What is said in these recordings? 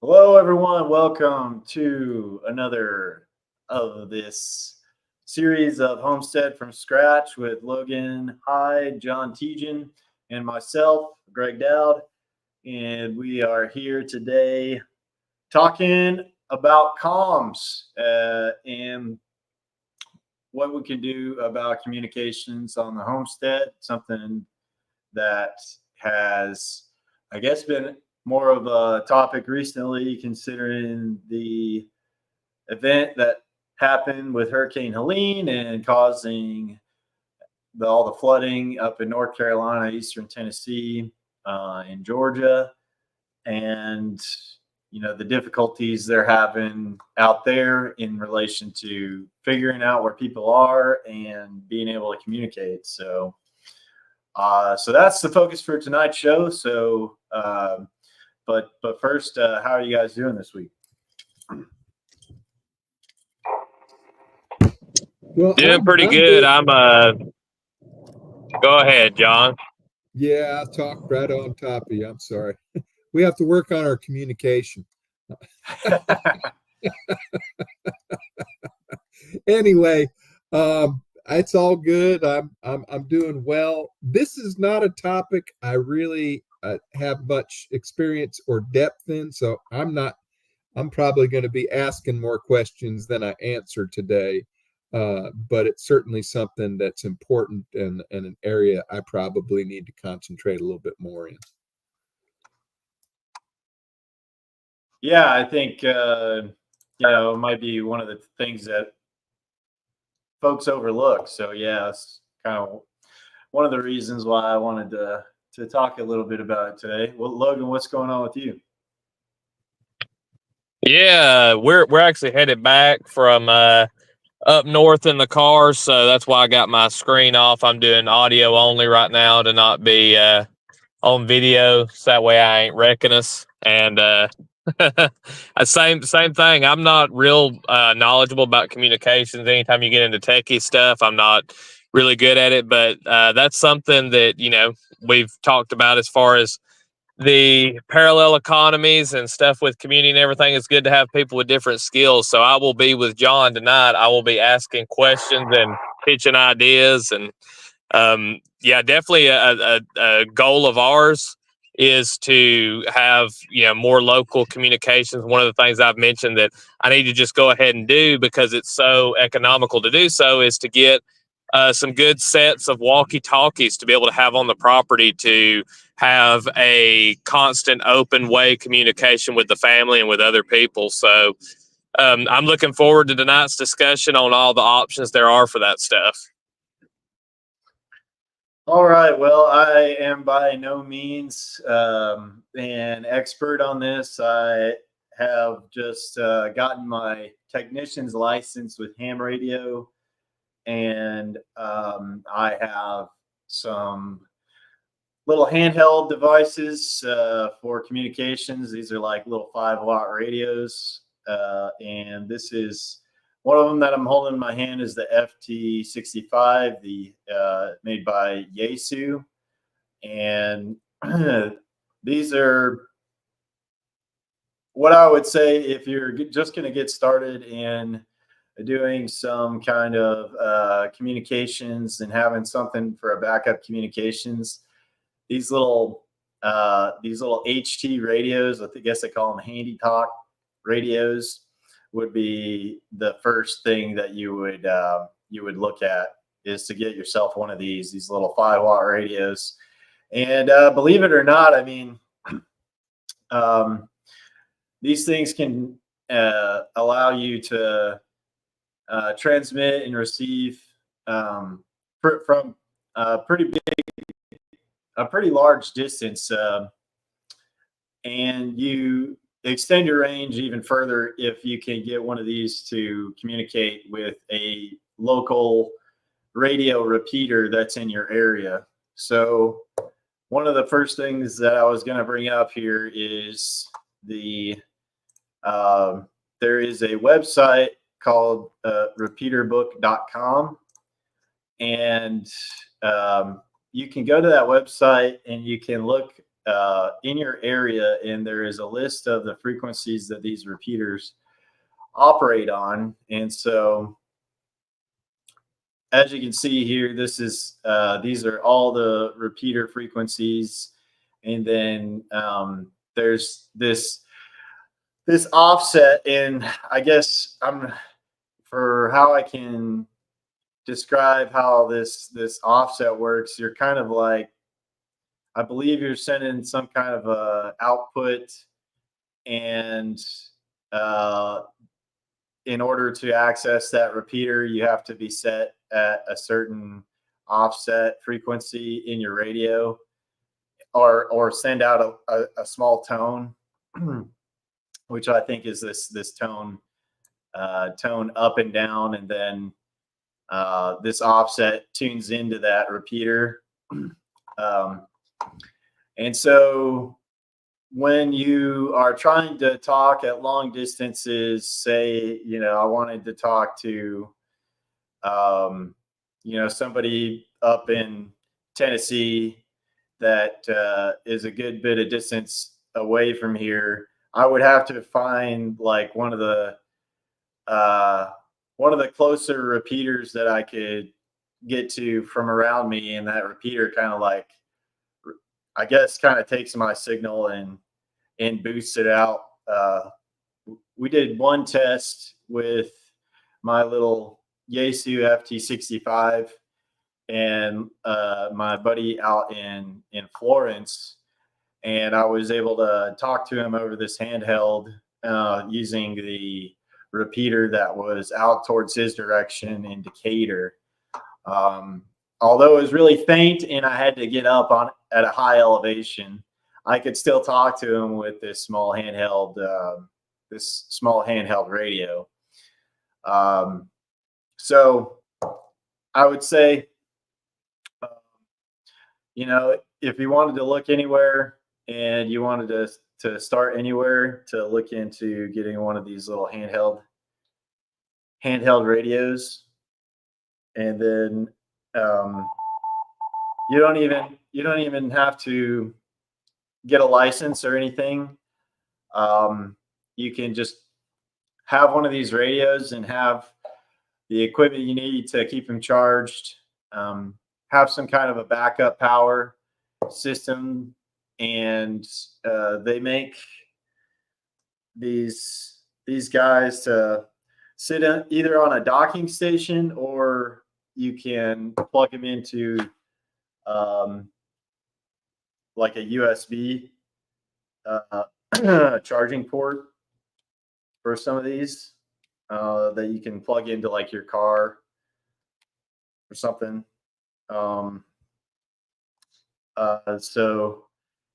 Hello, everyone. Welcome to another of this series of Homestead from Scratch with Logan Hyde, John Tejan, and myself, Greg Dowd. And we are here today talking about comms and what we can do about communications on the homestead, something that has, I guess, been more of a topic recently, considering the event that happened with Hurricane Helene and causing all the flooding up in North Carolina, Eastern Tennessee, in Georgia, and the difficulties they're having out there in relation to figuring out where people are and being able to communicate. So that's the focus for tonight's show. So, but first, how are you guys doing this week? Well, doing pretty good. Go ahead, John. Yeah, I talked right on top of you. I'm sorry. We have to work on our communication. Anyway, it's all good. I'm doing well. This is not a topic I really have much experience or depth in, so I'm probably going to be asking more questions than I answer today. But it's certainly something that's important and an area I probably need to concentrate a little bit more in. Yeah, I think it might be one of the things that folks overlook. So yeah, it's kind of one of the reasons why I wanted to talk a little bit about it today. Well, Logan, what's going on with you? Yeah, we're actually headed back from up north in the car, so that's why I got my screen off. I'm doing audio only right now to not be on video, so that way I ain't wrecking us. And same thing. I'm not real knowledgeable about communications. Anytime you get into techie stuff, I'm not really good at it. But that's something that we've talked about as far as the parallel economies and stuff with community and everything. It's good to have people with different skills. So I will be with John tonight. I will be asking questions and pitching ideas. And definitely a goal of ours is to have more local communications. One of the things I've mentioned that I need to just go ahead and do, because it's so economical to do so, is to get some good sets of walkie-talkies to be able to have on the property to have a constant open way communication with the family and with other people. So I'm looking forward to tonight's discussion on all the options there are for that stuff. All right. Well, I am by no means an expert on this. I have just gotten my technician's license with ham radio, and I have some little handheld devices for communications. These are like little 5-watt radios, and this is one of them that I'm holding in my hand is the FT65, the made by Yaesu, and these are what I would say if you're just going to get started in doing some kind of communications and having something for a backup communications. These little HT radios, I guess they call them handy talk radios, would be the first thing that you would look at, is to get yourself one of these little 5-watt radios. And believe it or not, I mean, these things can allow you to transmit and receive from a pretty large distance, and you extend your range even further if you can get one of these to communicate with a local radio repeater that's in your area. So one of the first things that I was going to bring up here is there is a website called repeaterbook.com, and you can go to that website and you can look in your area, and there is a list of the frequencies that these repeaters operate on. And so, as you can see here, this is these are all the repeater frequencies, and then there's this offset. And I guess for how I can describe how this offset works, you're kind of like, I believe you're sending some kind of a output, and in order to access that repeater, you have to be set at a certain offset frequency in your radio, or send out a small tone, which I think is this tone up and down, and then this offset tunes into that repeater. And so when you are trying to talk at long distances, say, I wanted to talk to, somebody up in Tennessee that is a good bit of distance away from here, I would have to find like one of the closer repeaters that I could get to from around me, and that repeater kind of like, I guess, kind of takes my signal and boosts it out. We did one test with my little Yaesu FT65 and my buddy out in Florence, and I was able to talk to him over this handheld using the repeater that was out towards his direction in Decatur. Although it was really faint and I had to get up at a high elevation, I could still talk to him with this small handheld radio. So I would say, if you wanted to look anywhere and you wanted to start anywhere, to look into getting one of these little handheld radios. And then you don't even have to get a license or anything. You can just have one of these radios and have the equipment you need to keep them charged, have some kind of a backup power system, and they make these guys to sit either on a docking station, or you can plug them into like a USB charging port for some of these that you can plug into like your car or something. So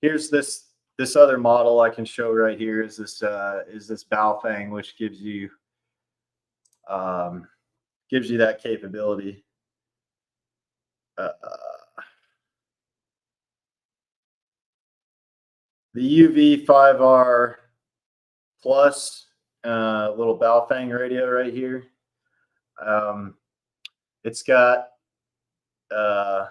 here's this other model I can show right here is this Baofeng, which gives you that capability. The UV5R Plus little Baofeng radio right here. It's got a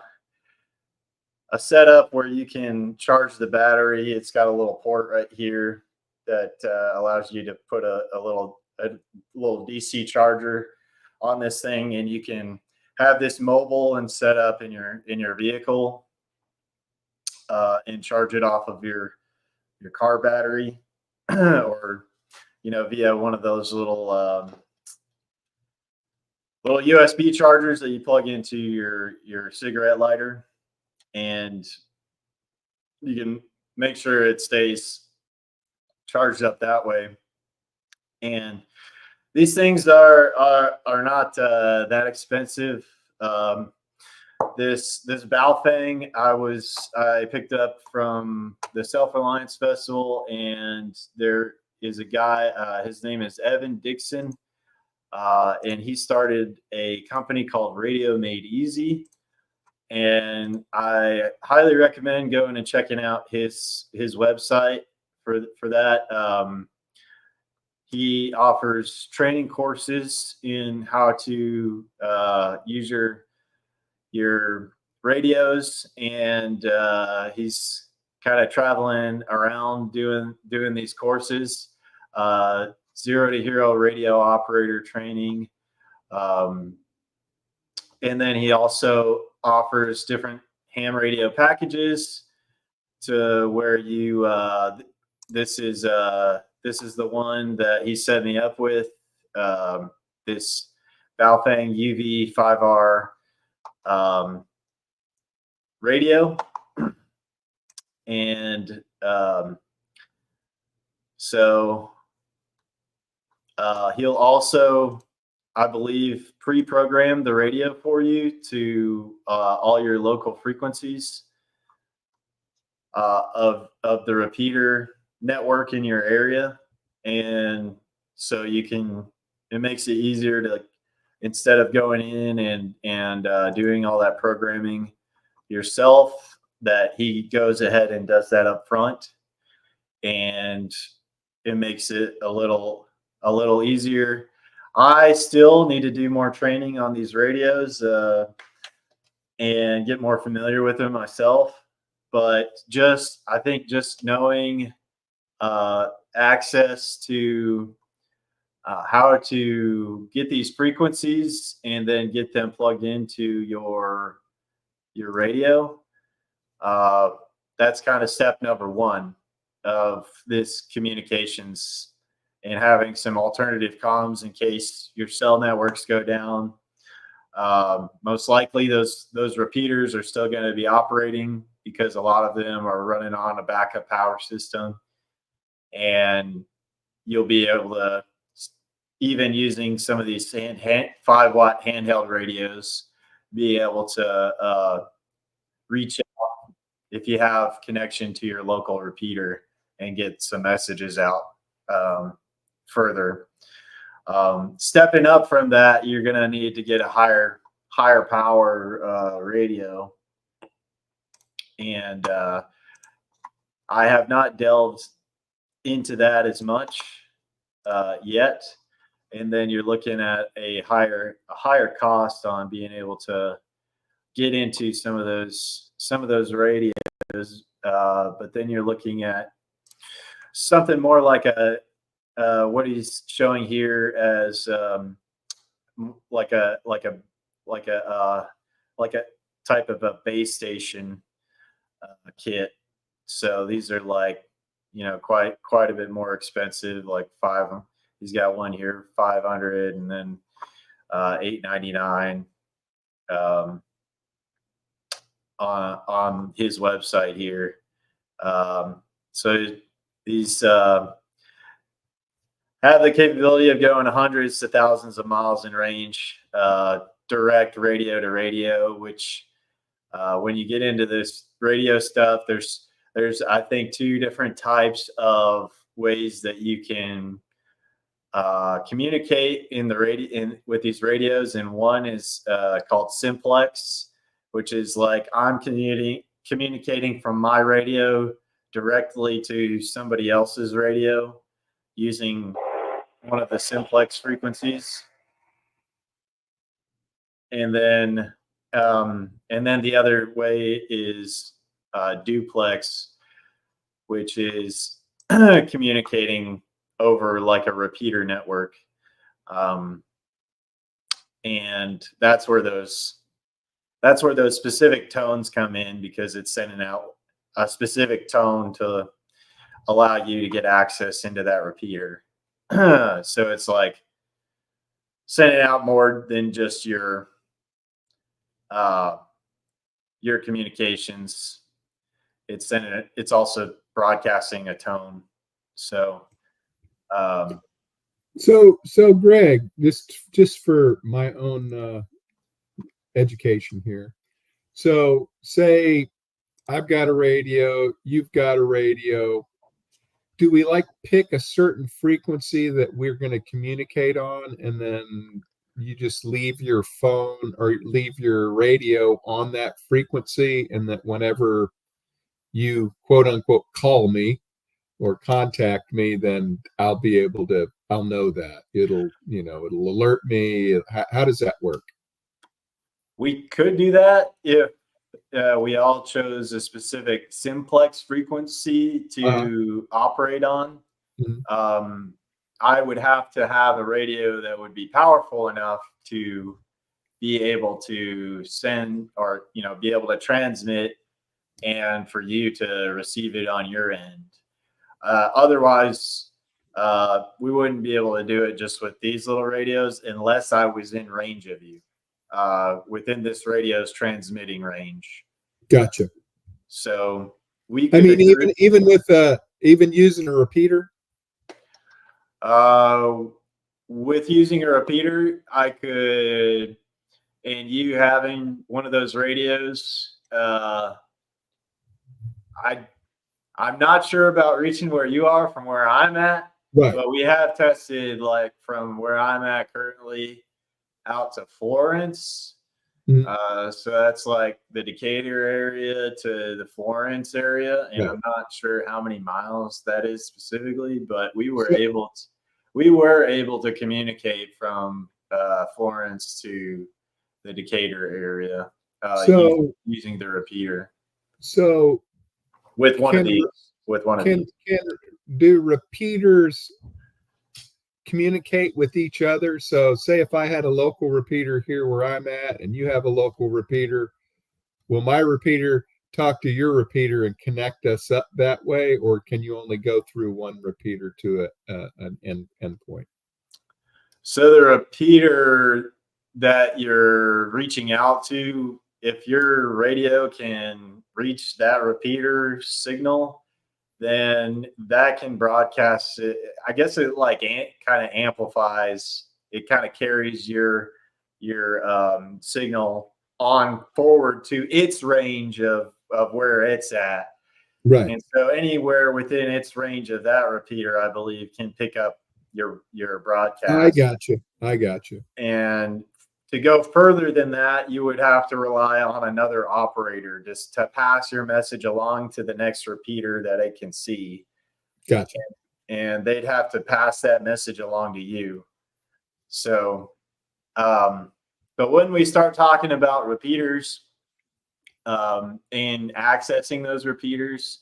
setup where you can charge the battery. It's got a little port right here that allows you to put a little DC charger on this thing, and you can have this mobile and set up in your vehicle and charge it off of your car battery or via one of those little USB chargers that you plug into your cigarette lighter, and you can make sure it stays charged up that way. And these things are not that expensive. This Baofeng I picked up from the Self-Reliance Festival, and there is a guy, his name is Evan Dixon, and he started a company called Radio Made Easy, and I highly recommend going and checking out his website for that. He offers training courses in how to use your radios, and he's kind of traveling around doing these courses, 0 to hero radio operator training. And then he also offers different ham radio packages to where you, this is the one that he set me up with, this Baofeng UV5R radio. And so he'll also, I believe, pre-program the radio for you to all your local frequencies of the repeater network in your area. And so you can, it makes it easier to, instead of going in and doing all that programming yourself, that he goes ahead and does that up front, and it makes it a little easier. I still need to do more training on these radios and get more familiar with them myself. But I think just knowing access to how to get these frequencies and then get them plugged into your radio, that's kind of step number one of this communications, and having some alternative comms in case your cell networks go down. Most likely those repeaters are still going to be operating because a lot of them are running on a backup power system, and you'll be able to, even using some of these 5-watt handheld radios, be able to reach out if you have connection to your local repeater and get some messages out further. Stepping up from that, you're going to need to get a higher power radio. And I have not delved into that as much yet. And then you're looking at a higher cost on being able to get into some of those radios. But then you're looking at something more like what he's showing here as like a type of a base station kit. So these are like, quite a bit more expensive, like he's got one here, 500, and then $899 on his website here. So these have the capability of going hundreds to thousands of miles in range, direct radio to radio, which when you get into this radio stuff, there's I think 2 different types of ways that you can communicate in the with these radios, and one is called simplex, which is like I'm communicating from my radio directly to somebody else's radio using one of the simplex frequencies. And then the other way is duplex, which is communicating over like a repeater network. And that's where those specific tones come in, because it's sending out a specific tone to allow you to get access into that repeater. So it's like sending out more than just your communications. It's also broadcasting a tone. So so Greg, just for my own education here. So say I've got a radio, you've got a radio. Do we pick a certain frequency that we're going to communicate on, and then you just leave your phone or leave your radio on that frequency, and that whenever you quote unquote call me or contact me, then I'll know that it'll alert me? How does that work? We could do that if we all chose a specific simplex frequency Uh-huh. to operate on. Mhm. I would have to have a radio that would be powerful enough to be able to send, or be able to transmit, and for you to receive it on your end. Otherwise, we wouldn't be able to do it just with these little radios unless I was in range of you, within this radio's transmitting range. Gotcha. So we I could mean, agree. even with even using a repeater. Uh, with using a repeater, I could, and you having one of those radios, I I'm not sure about reaching where you are from where I'm at, Right. but we have tested like from where I'm at currently out to Florence. Mhm. So that's like the Decatur area to the Florence area, and Right. I'm not sure how many miles that is specifically, but So, we were able to communicate from Florence to the Decatur area, so, using the repeater so with one of can these. With one of can these. can do repeaters communicate with each other? So, say if I had a local repeater here where I'm at, and you have a local repeater, will my repeater talk to your repeater and connect us up that way, or can you only go through one repeater to an endpoint? So the repeater that you're reaching out to, if your radio can reach that repeater signal, then that can broadcast it. I guess it like kind of amplifies. It kind of carries your signal on forward to its range of where it's at. Right. And so anywhere within its range of that repeater, I believe, can pick up your I broadcast. got you. I got you. And to go further than that, you would have to rely on another operator just to pass your message along to the next repeater that it can see. Gotcha. And they'd have to pass that message along to you. So, um, but when we start talking about repeaters, and accessing those repeaters,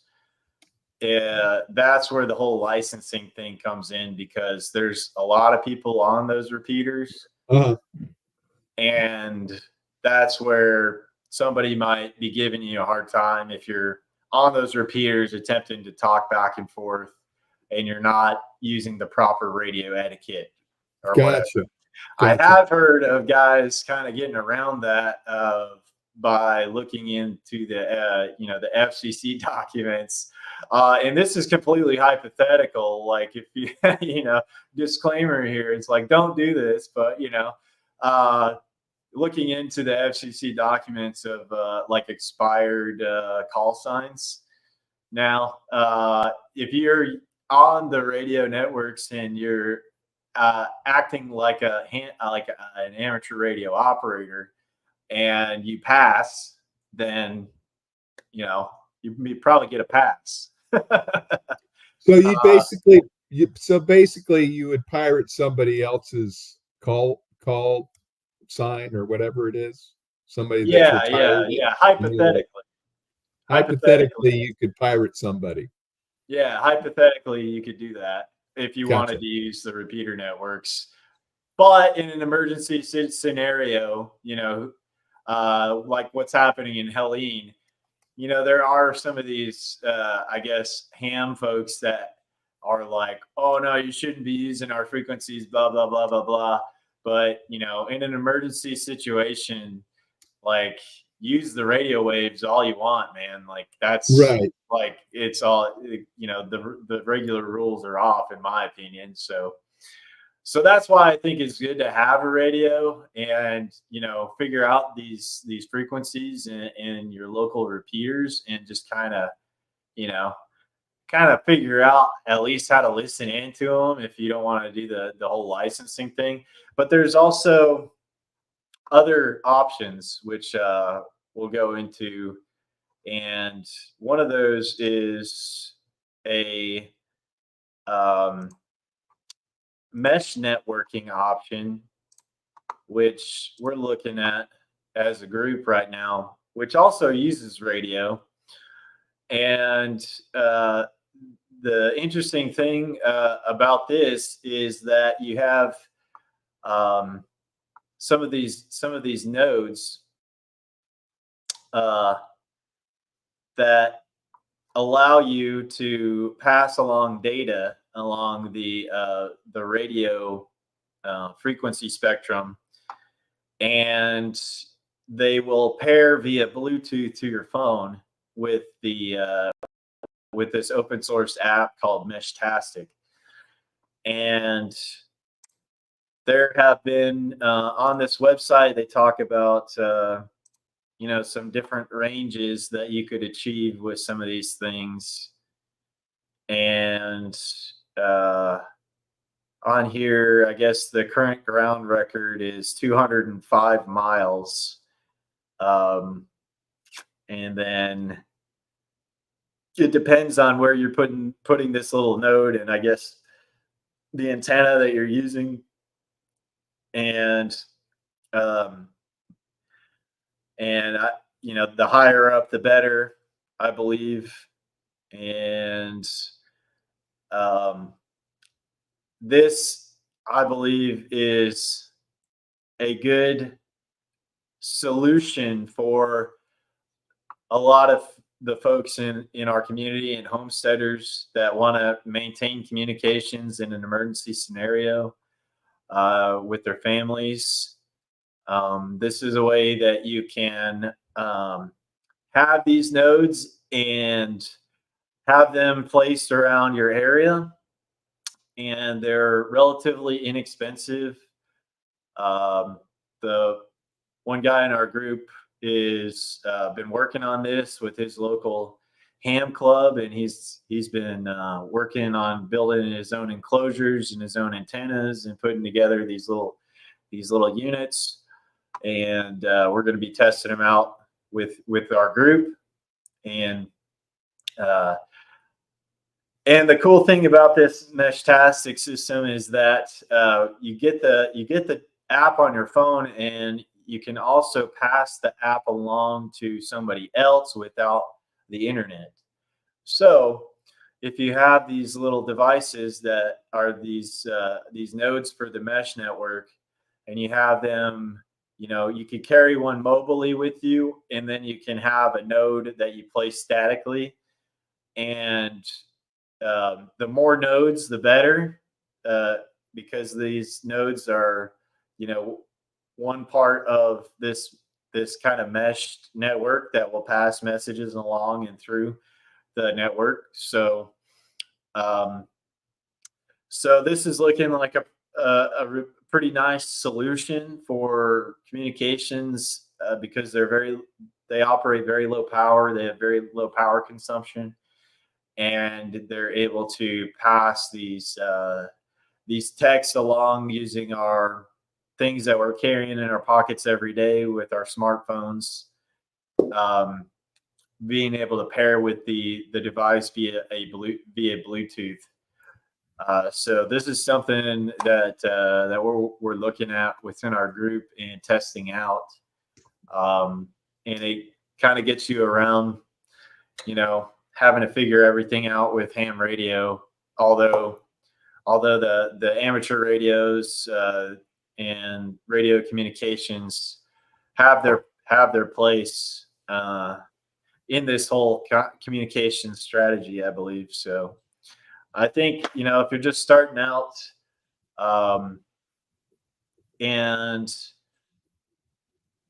that's where the whole licensing thing comes in, because there's a lot of people on those repeaters, Uh-huh. and that's where somebody might be giving you a hard time if you're on those repeaters attempting to talk back and forth and you're not using the proper radio etiquette or whatever. Gotcha. I Gotcha. have heard of guys kind of getting around that by looking into the FCC documents, and this is completely hypothetical. Like if you disclaimer here, it's like don't do this, but uh, looking into the FCC documents of like expired call signs. Now, if you're on the radio networks and you're acting like an amateur radio operator, and you pass, then you probably get a pass. So you uh, basically you would pirate somebody else's call sign or whatever it is, somebody that's yeah, retired yeah, it, yeah. and you're like, Hypothetically, hypothetically you could pirate somebody. yeah. Hypothetically, you could do that if you wanted Gotcha. to use the repeater networks. But in an emergency scenario, like what's happening in Helene, there are some of these, I guess, ham folks that are like, oh, no, you shouldn't be using our frequencies, blah, blah, blah, blah, blah. But, in an emergency situation, like, use the radio waves all you want, man. Like, that's Right. like, it's all, the regular rules are off, in my opinion. So that's why I think it's good to have a radio and figure out these frequencies in your local repeaters, and just you know kind of figure out at least how to listen into them if you don't want to do the whole licensing thing. But there's also other options which we'll go into, and one of those is a um, mesh networking option, which we're looking at as a group right now. which also uses radio. And the interesting thing about this is that you have some of these nodes that allow you to pass along data along the radio frequency spectrum, and they will pair via Bluetooth to your phone with this open source app called Meshtastic. And there have been on this website, they talk about some different ranges that you could achieve with some of these things. And on here, I guess the current ground record is 205 miles. And then it depends on where you're putting this little node, and I guess the antenna that you're using. And the higher up, the better, I believe. And this, I believe, is a good solution for a lot of the folks in our community and homesteaders that want to maintain communications in an emergency scenario with their families. This is a way that you can have these nodes and have them placed around your area, and they're relatively inexpensive. The one guy in our group is been working on this with his local ham club, and he's been working on building his own enclosures and his own antennas and putting together these little units. And we're going to be testing them out with our group. And the cool thing about this Meshtastic system is that you get the app on your phone, and you can also pass the app along to somebody else without the internet. So if you have these little devices that are these nodes for the mesh network, and you have them, you could carry one mobily with you, and then you can have a node that you place statically. And the more nodes, the better, because these nodes are, one part of this kind of meshed network that will pass messages along and through the network. So this is looking like a pretty nice solution for communications because they operate very low power. They have very low power consumption, and they're able to pass these texts along using our things that we're carrying in our pockets every day with our smartphones, being able to pair with the device via Bluetooth. So this is something that we're looking at within our group and testing out, and it kind of gets you around, having to figure everything out with ham radio. Although the amateur radios and radio communications have their place in this whole communication strategy, I believe. So I think, if you're just starting out and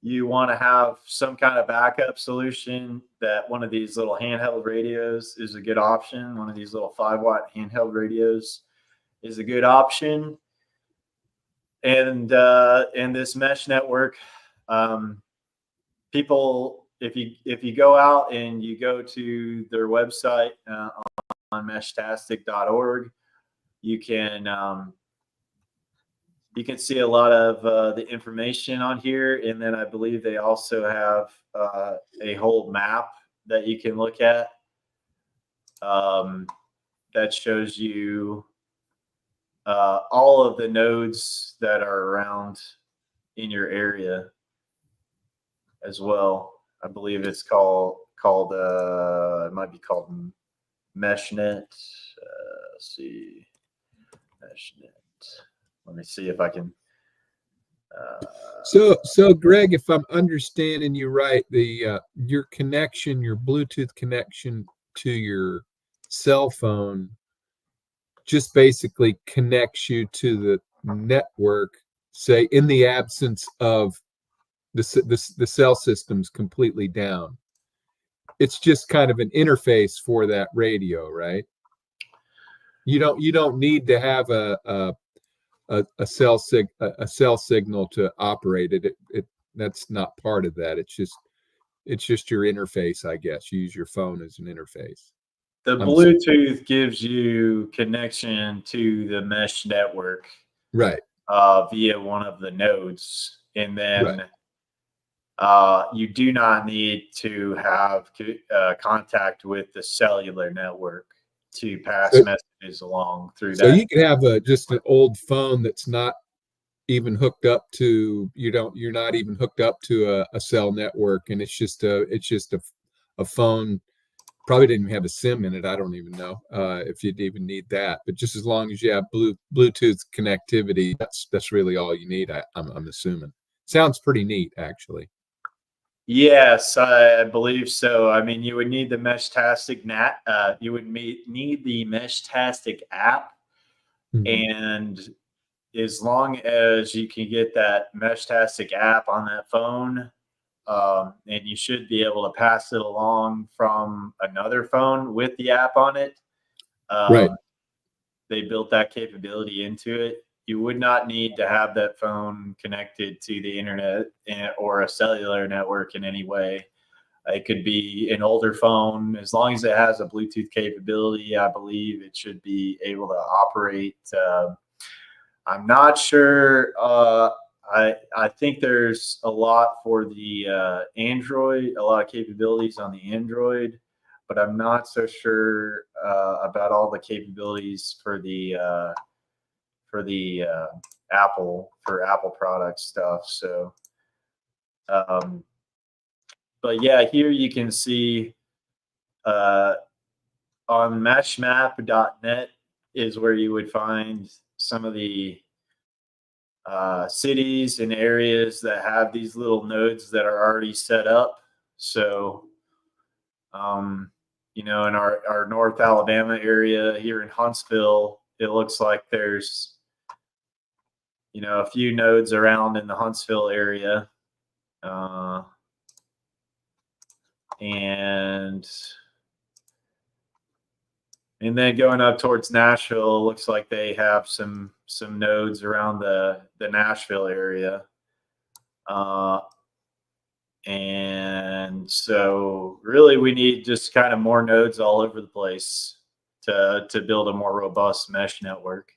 you want to have some kind of backup solution, that one of these little handheld radios is a good option. One of these little 5-watt handheld radios is a good option. And this mesh network, people, if you go out and you go to their website on meshtastic.org, you can see a lot of the information on here. And then I believe they also have a whole map that you can look at that shows you all of the nodes that are around in your area as well. I believe it's called it might be called MeshNet. Let's see, MeshNet. Let me see if I can. So Greg, if I'm understanding you right, your connection, your Bluetooth connection to your cell phone just basically connects you to the network, say in the absence of the cell system's completely down. It's just kind of an interface for that radio, right? You don't need to have a cell signal to operate it. That's not part of that. It's just your interface, I guess. You use your phone as an interface. The Bluetooth gives you connection to the mesh network, right? Via one of the nodes, and then you do not need to have contact with the cellular network to pass messages along through so that. So you can have just an old phone that's not even hooked up to you're not even hooked up to a cell network, and it's just a phone. Probably didn't have a SIM in it. I don't even know if you'd even need that. But just as long as you have Bluetooth connectivity, that's really all you need. I'm assuming. Sounds pretty neat, actually. Yes, I believe so. I mean, you would need the Meshtastic you would need the Meshtastic app, and as long as you can get that Meshtastic app on that phone, and you should be able to pass it along from another phone with the app on it. Right. They built that capability into it. You would not need to have that phone connected to the internet or a cellular network in any way. It could be an older phone. As long as it has a Bluetooth capability, I believe it should be able to operate. I'm not sure. I think there's a lot for the Android, a lot of capabilities on the Android, but I'm not so sure about all the capabilities for the Apple product stuff. So, but yeah, here you can see on meshmap.net is where you would find some of the cities and areas that have these little nodes that are already set up. So, in our North Alabama area here in Huntsville, it looks like there's, a few nodes around in the Huntsville area. And then going up towards Nashville, looks like they have some nodes around the Nashville area. And so really we need just kind of more nodes all over the place to build a more robust mesh network.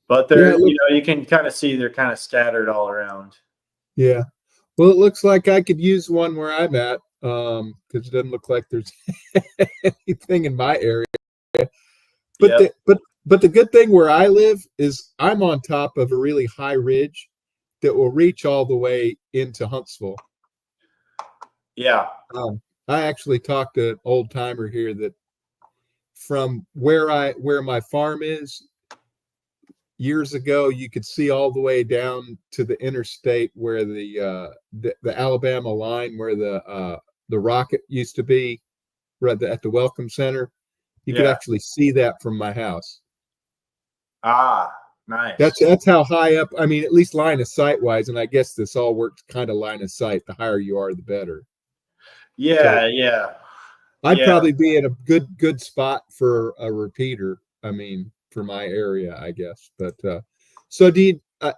But they're, you can kind of see they're kind of scattered all around. Yeah. Well, it looks like I could use one where I'm at, because it doesn't look like there's anything in my area. But but the good thing where I live is I'm on top of a really high ridge that will reach all the way into Huntsville. Yeah. I actually talked to an old timer here that from where my farm is, years ago, you could see all the way down to the interstate where the Alabama line, where the Rocket used to be, right at the Welcome Center. You could actually see that from my house. Ah, nice. That's how high up. I mean, at least line of sight wise, and I guess this all works kind of line of sight. The higher you are, the better. Yeah, so yeah. I'd probably be in a good spot for a repeater. I mean, for my area, I guess. But so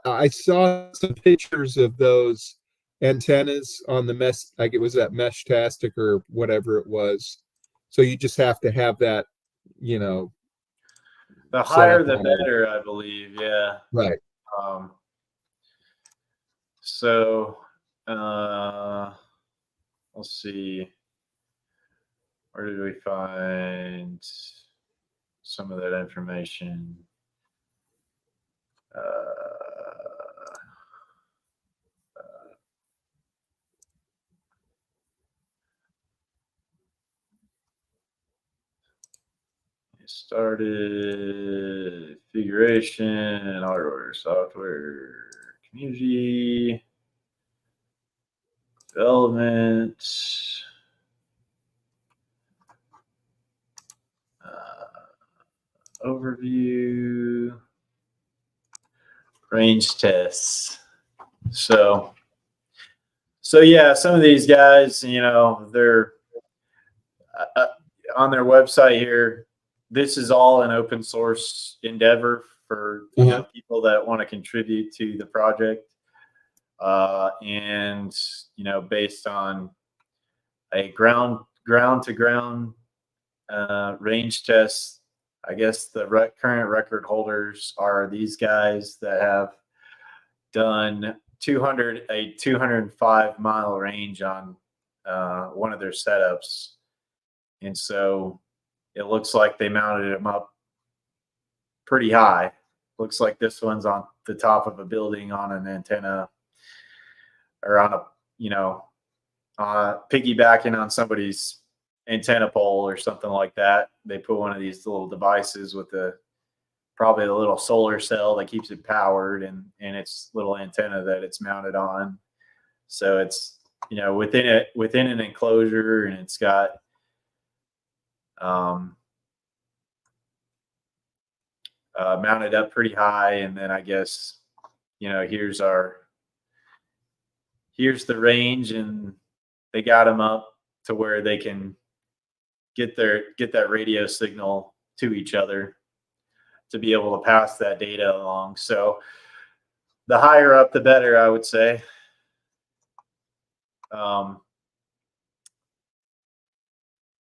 I saw some pictures of those antennas on the mesh. Like it was that Meshtastic or whatever it was. So you just have to have that, the higher the better, I believe. Yeah. Right. So let's see. Where did we find some of that information? started configuration, hardware, software, community, development, overview, range tests. So yeah, some of these guys, they're on their website here. This is all an open source endeavor for people that want to contribute to the project, and based on a ground to ground range test. I guess the current record holders are these guys that have done 205-mile range on one of their setups. And so it looks like they mounted them up pretty high. Looks like this one's on the top of a building on an antenna, or on piggybacking on somebody's antenna pole or something like that. They put one of these little devices with probably a little solar cell that keeps it powered, and its little antenna that it's mounted on. So it's within an enclosure, and it's got mounted up pretty high. And then I guess here's the range, and they got them up to where they can get that radio signal to each other to be able to pass that data along. So the higher up, the better, I would say.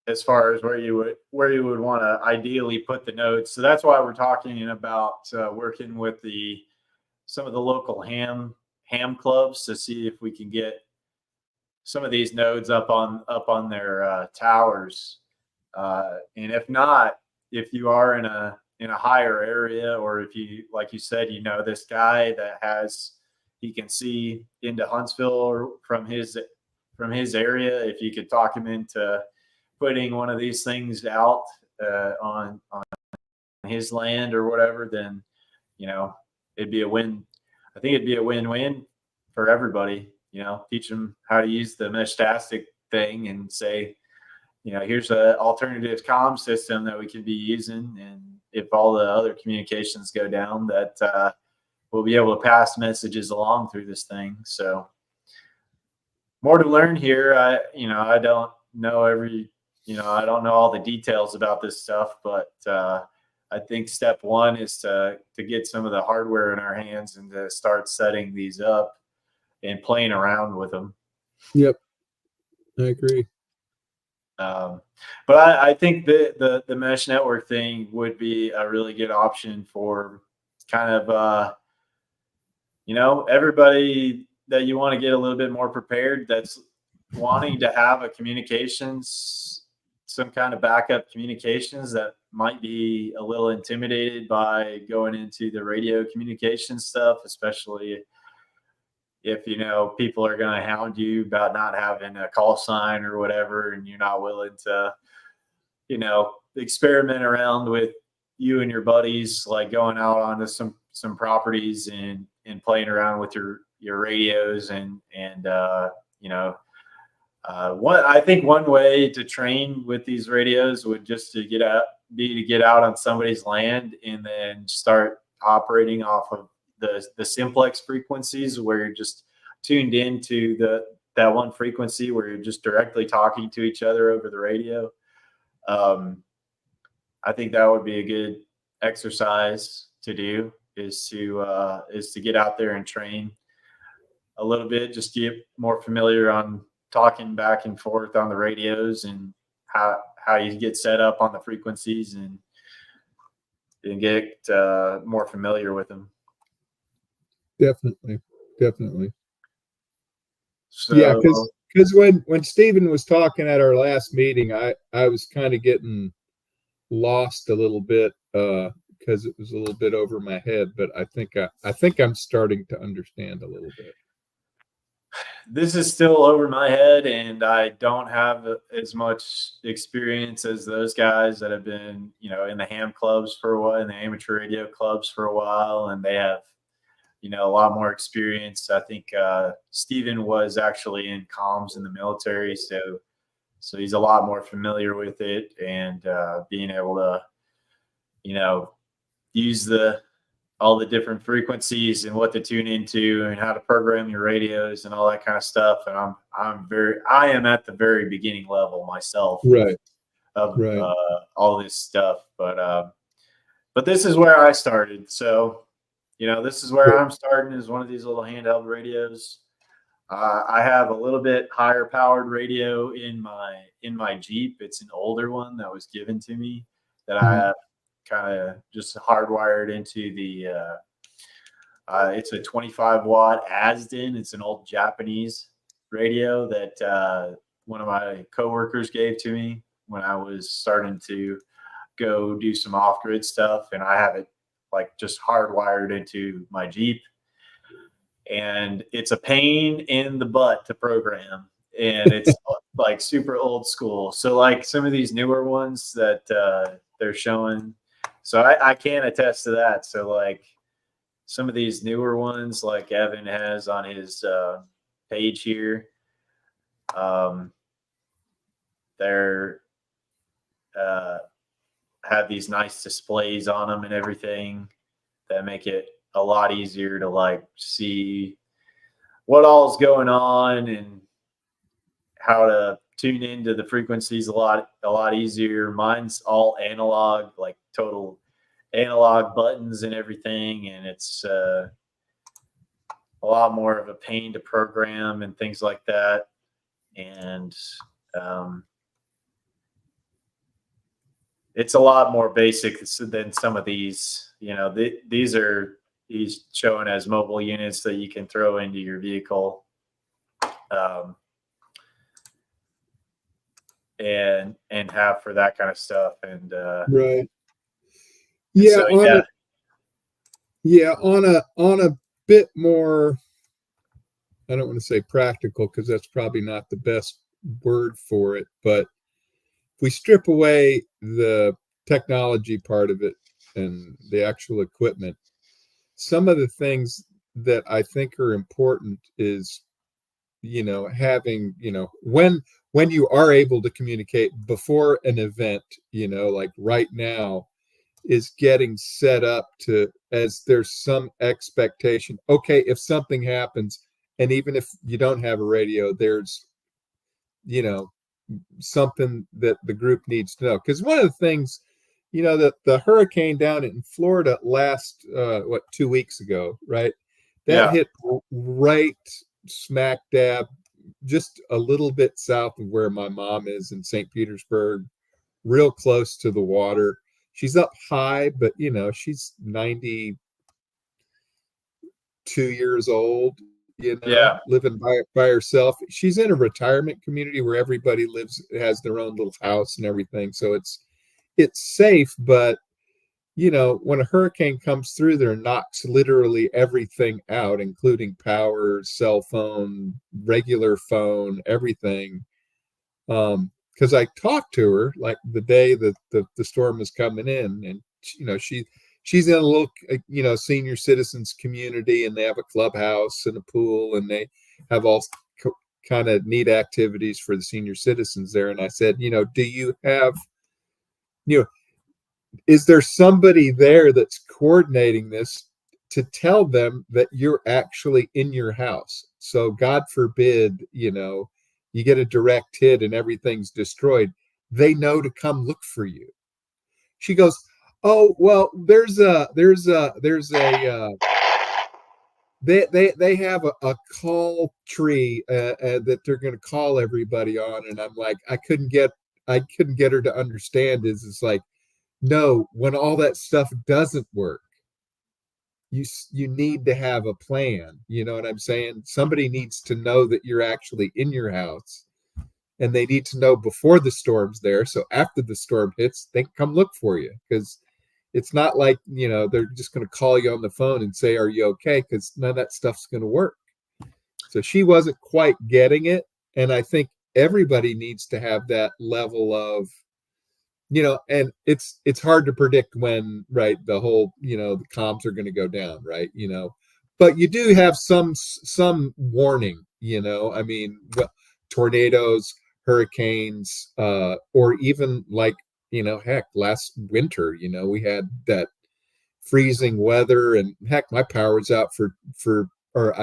As far as where you would want to ideally put the nodes. So that's why we're talking about working with some of the local ham clubs to see if we can get some of these nodes up on their towers. And if not, if you are in a higher area, or if you, like you said, this guy that he can see into Huntsville or from his area, if you could talk him into putting one of these things out on his land or whatever, then it'd be a win. I think it'd be a win-win for everybody. Teach them how to use the Meshtastic thing and say, here's an alternative comm system that we could be using, and if all the other communications go down, that we'll be able to pass messages along through this thing. So more to learn here. I don't know I don't know all the details about this stuff, but I think step one is to get some of the hardware in our hands and to start setting these up and playing around with them. Yep, I agree. But I think the mesh network thing would be a really good option for kind of everybody that you want to get a little bit more prepared, that's wanting to have some kind of backup communications, that might be a little intimidated by going into the radio communication stuff, especially if people are going to hound you about not having a call sign or whatever, and you're not willing to experiment around with you and your buddies, like going out onto some properties and playing around with your radios and I think one way to train with these radios would just to get out on somebody's land and then start operating off of the simplex frequencies, where you're just tuned into that one frequency where you're just directly talking to each other over the radio. I think that would be a good exercise to do, is to get out there and train a little bit, just get more familiar on talking back and forth on the radios and how you get set up on the frequencies, and get more familiar with them. Definitely. So, yeah, because when Stephen was talking at our last meeting, I was kind of getting lost a little bit because it was a little bit over my head, but I think I'm starting to understand a little bit. this is still over my head, and I don't have as much experience as those guys that have been, in the ham clubs for a while, in the amateur radio clubs for a while, and they have, a lot more experience. I think Steven was actually in comms in the military, so he's a lot more familiar with it, and being able to, use all the different frequencies and what to tune into and how to program your radios and all that kind of stuff. And I am at the very beginning level myself Right. of Right. all this stuff. But this is where I started. So, this is where I'm starting, is one of these little handheld radios. I have a little bit higher powered radio in my Jeep. It's an older one that was given to me that I have kind of just hardwired into the it's a 25 watt Asden. It's an old Japanese radio that one of my coworkers gave to me when I was starting to go do some off-grid stuff, and I have it like just hardwired into my Jeep, and it's a pain in the butt to program, and it's like super old school. So like some of these newer ones that they're showing, so I can attest to that. So like some of these newer ones, like Evan has on his page here, they're have these nice displays on them and everything that make it a lot easier to like see what all's going on and how to tune into the frequencies a lot easier. Mine's all analog, like total analog buttons and everything, and it's a lot more of a pain to program and things like that. And it's a lot more basic than some of these. These showing as mobile units that you can throw into your vehicle, and have for that kind of stuff. And right. Yeah. So, On a bit more, I don't want to say practical, because that's probably not the best word for it, but if we strip away the technology part of it and the actual equipment, some of the things that I think are important is, having, when you are able to communicate before an event, like right now, is getting set up to, as there's some expectation, okay, if something happens, and even if you don't have a radio, there's, something that the group needs to know. Because one of the things, that the hurricane down in Florida last 2 weeks ago, right? That hit right smack dab, just a little bit south of where my mom is in St. Petersburg, real close to the water. She's up high, but she's 92 years old, living by herself. She's in a retirement community where everybody has their own little house and everything. So it's safe, but when a hurricane comes through there and knocks literally everything out, including power, cell phone, regular phone, everything. Because I talked to her like the day that the storm was coming in, and she's in a little senior citizens community, and they have a clubhouse and a pool, and they have all kind of neat activities for the senior citizens there. And I said, do you have, is there somebody there that's coordinating this to tell them that you're actually in your house? So God forbid, you get a direct hit and everything's destroyed, they know to come look for you. She goes, oh, well, they have a call tree that they're going to call everybody on. And I'm like, I couldn't get her to understand it's like, no, when all that stuff doesn't work, you need to have a plan. You know what I'm saying? Somebody needs to know that you're actually in your house, and they need to know before the storm's there. So after the storm hits, they can come look for you, because it's not like, they're just going to call you on the phone and say, are you okay? Because none of that stuff's going to work. So she wasn't quite getting it. And I think everybody needs to have that level of, and it's hard to predict when, right, the whole, the comms are going to go down, right, but you do have some warning, I mean, tornadoes, hurricanes, or even like, heck, last winter, we had that freezing weather, and heck, my power was out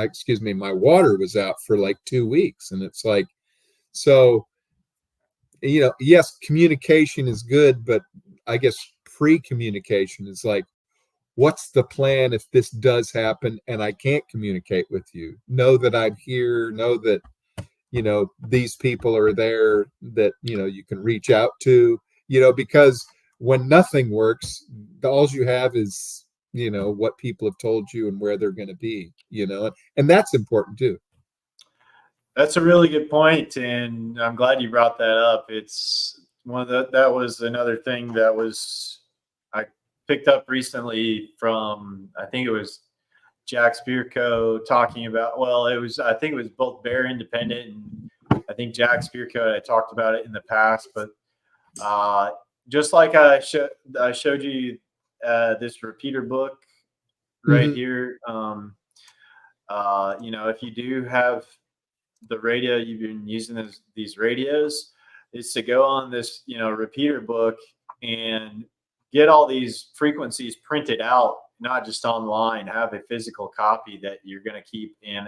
excuse me, my water was out for like 2 weeks. And it's like, so, yes, communication is good, but I guess pre-communication is like, what's the plan if this does happen and I can't communicate with you? Know that I'm here, know that, these people are there that, you can reach out to, because when nothing works, all you have is, what people have told you and where they're going to be, and that's important too. That's a really good point, and I'm glad you brought that up. It's that was another thing that I picked up recently from, I think it was Jack Spirko talking about, I think it was both Bear Independent and I think Jack Spirko had talked about it in the past, but just like I showed you this repeater book right here, if you do have the radio, you've been using these radios, is to go on this, repeater book and get all these frequencies printed out, not just online, have a physical copy that you're going to keep in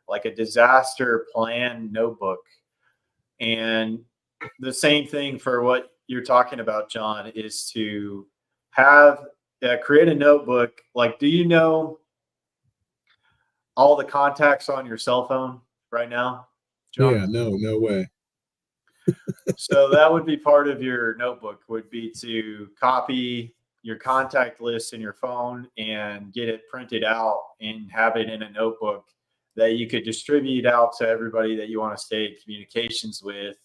like a disaster plan notebook. And the same thing for what you're talking about, John, is to create a notebook. Like, do you know all the contacts on your cell phone right now, John? Yeah, no way. So that would be part of your notebook, would be to copy your contact list in your phone and get it printed out and have it in a notebook that you could distribute out to everybody that you want to stay in communications with.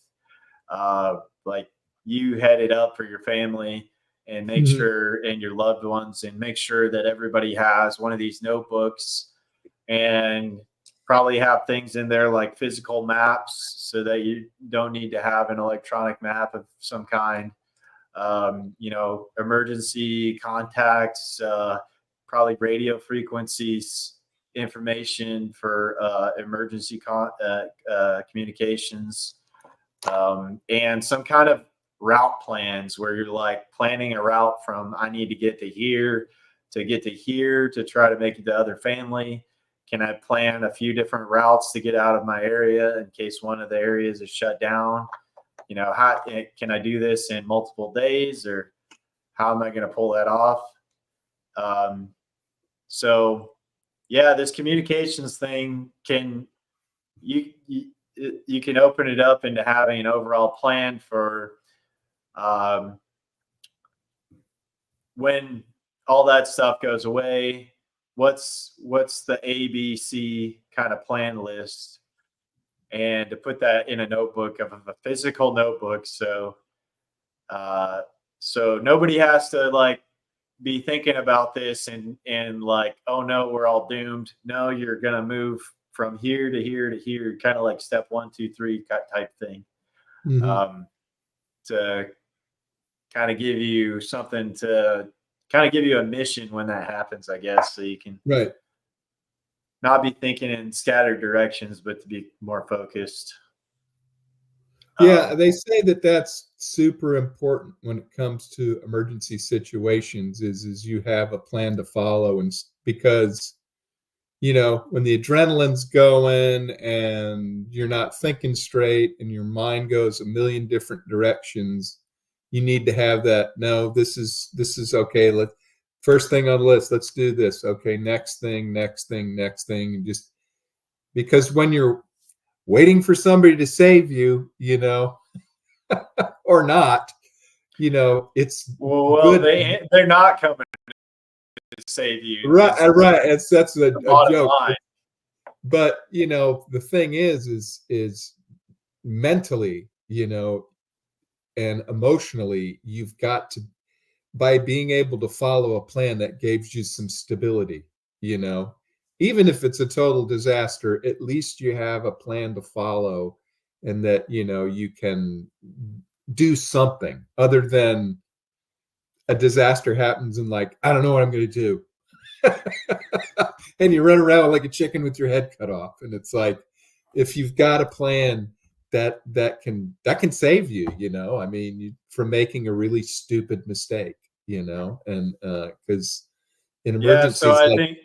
Like, you head it up for your family and make sure, and your loved ones, and make sure that everybody has one of these notebooks, and probably have things in there like physical maps so that you don't need to have an electronic map of some kind. Emergency contacts, probably radio frequencies, information for emergency communications, and some kind of route plans where you're like planning a route from, I need to get to here to try to make it to other family. Can I plan a few different routes to get out of my area in case one of the areas is shut down? How can I do this in multiple days, or how am I going to pull that off? So yeah, this communications thing you can open it up into having an overall plan for when all that stuff goes away. What's the ABC kind of plan list, and to put that in a notebook, of a physical notebook. So nobody has to like be thinking about this and like, oh no, we're all doomed. No, you're going to move from here to here to here, kind of like step 1, 2, 3 type thing. To kind of give you something to kind of give you a mission when that happens, I guess, so you can not be thinking in scattered directions, but to be more focused. Yeah, they say that that's super important when it comes to emergency situations, is you have a plan to follow. And because, when the adrenaline's going and you're not thinking straight and your mind goes a million different directions, you need to have that. No, this is okay. First thing on the list, let's do this. Okay, next thing. Just because when you're waiting for somebody to save you, or not, it's good. They're not coming to save you. Right. That's a joke. Line. But the thing is mentally, and emotionally, you've got to, by being able to follow a plan that gives you some stability, even if it's a total disaster, at least you have a plan to follow, and that, you know, you can do something other than a disaster happens and like, I don't know what I'm going to do. And you run around like a chicken with your head cut off. And it's like, if you've got a plan that can save you, you know, I mean, from making a really stupid mistake, you know, and because in Yeah, emergencies, like,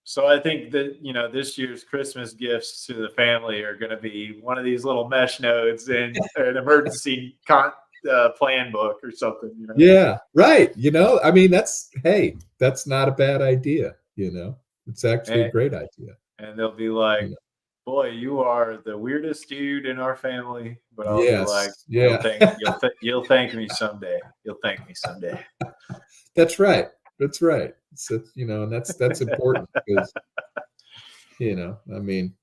so I think that, you know, this year's Christmas gifts to the family are going to be one of these little mesh nodes and an emergency plan book or something, you know. yeah, right. You know, I mean, hey, that's not a bad idea. You know, it's actually a And, great idea. and they'll be You like, know? "Boy, you are the weirdest dude in our family," but I'll be like, Yes, yeah, you'll thank me someday. You'll thank me someday." that's right. That's right. So, you know, and that's important because, you know, I mean,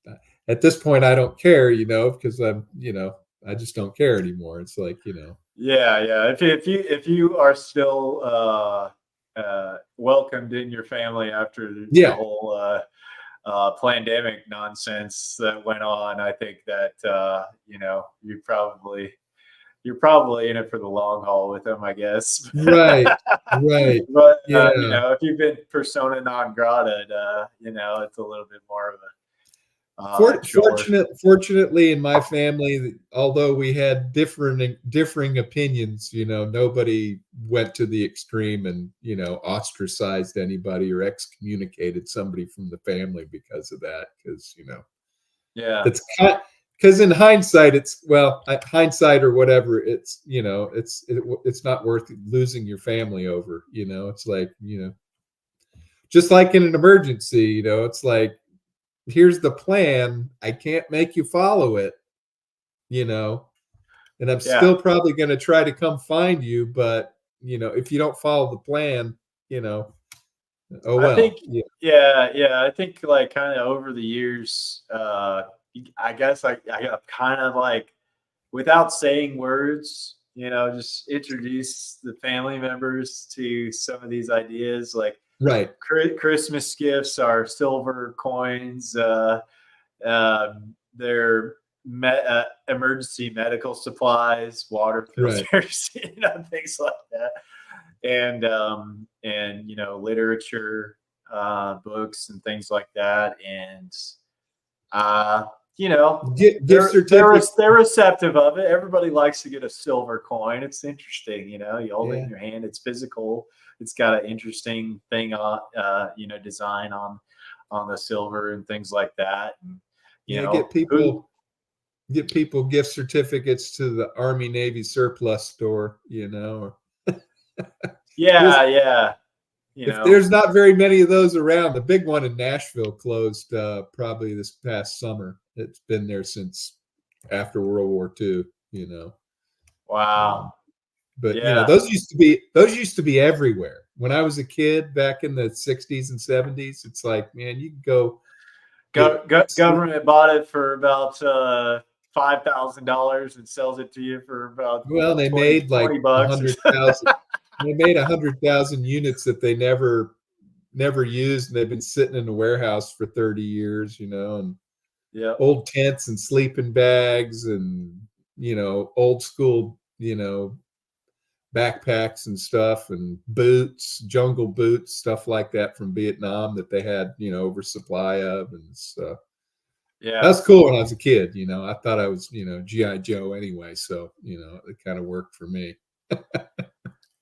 at this point, I don't care, you know, because I'm, you know, I just don't care anymore. It's like, you know, Yeah, yeah. If you are still welcomed in your family after the yeah, whole pandemic nonsense that went on, I think that you know, you're probably in it for the long haul with them, I guess. right, right, But you yeah. know, if you've been persona non grata, you know, it's a little bit more of a chore. Fortunately, in my family, although we had differing opinions, you know, nobody went to the extreme and, you know, ostracized anybody or excommunicated somebody from the family because of that. Because, you know, Yeah, it's because in hindsight, hindsight or whatever, it's, you know, it's not worth losing your family over. You know, it's like, you know, just like in an emergency, you know, it's like, here's the plan. I can't make you follow it, you know, and I'm yeah. still probably going to try to come find you. But, you know, if you don't follow the plan, you know, oh, I think, well. Yeah. yeah, yeah. I think like kind of over the years, I guess I got kind of like without saying words, you know, just introduce the family members to some of these ideas. Like Right. Christmas gifts are silver coins. Their emergency medical supplies, water Right. filters, you know, things like that, and you know, literature, books and things like that, and uh, you know, Gift certificate. they're receptive of it. Everybody likes to get a silver coin. It's interesting, you know. You hold it Yeah. in your hand. It's physical. It's got an interesting thing on, you know, design on the silver and things like that. And you Yeah. know, who? Get people gift certificates to the Army Navy surplus store, you know. There's Yeah, yeah. You If know, there's not very many of those around. The big one in Nashville closed probably this past summer. It's been there since after World War II, you know. wow. Um, but you know, Yeah. those used to be everywhere. When I was a kid back in the 60s and 70s, it's like, man, you can go get Government bought it for about $5,000 and sells it to you for about well, they 20 made like 20 a bucks or hundred something. thousand. They made 100,000 units that they never used, and they've been sitting in the warehouse for 30 years, you know, and Yep. old tents and sleeping bags and, you know, old school, you know, backpacks and stuff and boots, jungle boots, stuff like that from Vietnam that they had, you know, oversupply of and stuff. Yeah. That's cool when I was a kid, you know. I thought I was, you know, GI Joe anyway, so, you know, it kind of worked for me.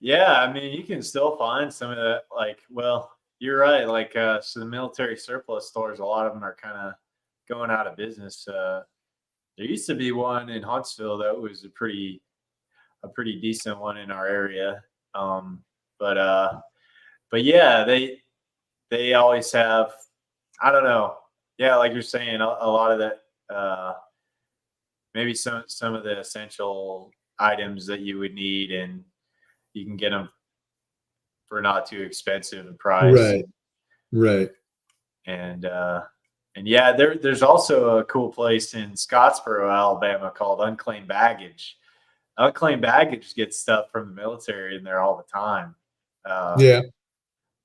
Yeah, I mean, you can still find some of that. Like, well, you're right. Like, so the military surplus stores, a lot of them are kind of going out of business. There used to be one in Huntsville that was a pretty decent one in our area. Um, but but yeah, they always have. I don't know. Yeah, like you're saying, a lot of that. Maybe some of the essential items that you would need, and you can get them for not too expensive a price. Right, right. And and yeah, there's also a cool place in Scottsboro, Alabama called Unclaimed Baggage. Unclaimed Baggage gets stuff from the military in there all the time. Uh, Yeah.